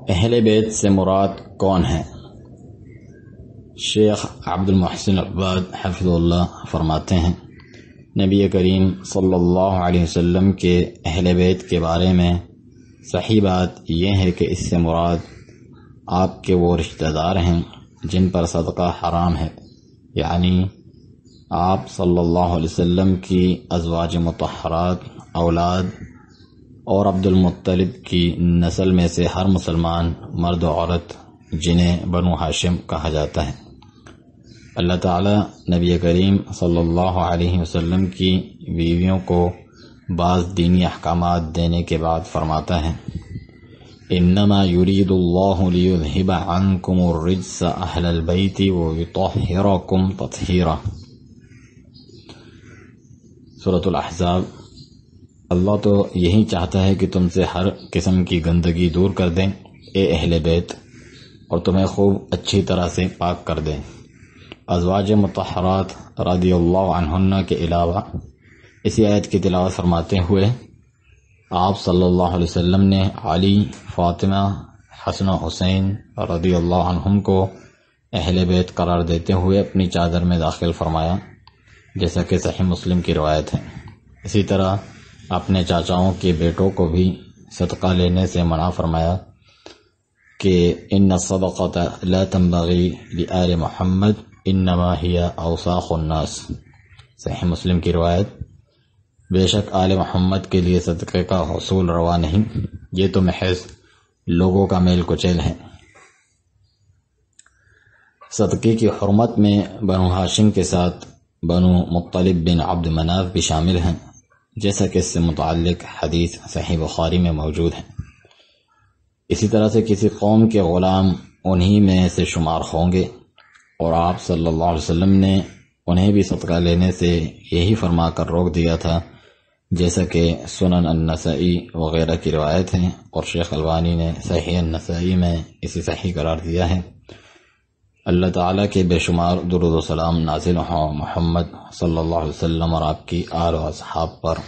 اہل بیت سے مراد کون ہیں؟ شیخ عبد المحسن عباد حفظ اللہ فرماتے ہیں، نبی کریم صلی اللہ علیہ وسلم کے اہل بیت کے بارے میں صحیح بات یہ ہے کہ اس سے مراد آپ کے وہ رشتہ دار ہیں جن پر صدقہ حرام ہے، یعنی آپ صلی اللہ علیہ وسلم کی ازواج مطہرات، اولاد اور عبد المطلب کی نسل میں سے ہر مسلمان مرد و عورت جنہیں بنو ہاشم کہا جاتا ہے۔ اللہ تعالی نبی کریم صلی اللہ علیہ وسلم کی بیویوں کو بعض دینی احکامات دینے کے بعد فرماتا ہے، انما یرید اللہ لیذہب عنکم الرجس اہل البیت ویطہرکم تطہیرا۔ سورۃ الاحزاب۔ اللہ تو یہی چاہتا ہے کہ تم سے ہر قسم کی گندگی دور کر دیں اے اہل بیت، اور تمہیں خوب اچھی طرح سے پاک کر دیں۔ ازواج مطہرات رضی اللہ عنہن کے علاوہ اسی آیت کی تلاوت فرماتے ہوئے آپ صلی اللہ علیہ وسلم نے علی، فاطمہ، حسن و حسین رضی اللہ عنہم کو اہل بیت قرار دیتے ہوئے اپنی چادر میں داخل فرمایا، جیسا کہ صحیح مسلم کی روایت ہے۔ اسی طرح اپنے چاچاؤں کے بیٹوں کو بھی صدقہ لینے سے منع فرمایا کہ ان الصدقۃ لا تنبغی لآل محمد انما ہی اوساخ الناس۔ صحیح مسلم کی روایت، بے شک آل محمد کے لیے صدقے کا حصول روا نہیں، یہ تو محض لوگوں کا میل کچیل ہے۔ صدقے کی حرمت میں بنو ہاشم کے ساتھ بنو مطلب بن عبد مناف بھی شامل ہیں، جیسا کہ اس سے متعلق حدیث صحیح بخاری میں موجود ہے۔ اسی طرح سے کسی قوم کے غلام انہی میں سے شمار ہوں گے، اور آپ صلی اللہ علیہ وسلم نے انہیں بھی صدقہ لینے سے یہی فرما کر روک دیا تھا، جیسا کہ سنن النسائی وغیرہ کی روایت ہے، اور شیخ البانی نے صحیح النسائی میں اسے صحیح قرار دیا ہے۔ اللہ تعالیٰ کے بے شمار درود و سلام نازل ہوں محمد صلی اللہ علیہ وسلم اور آپ کی آل و اصحاب پر۔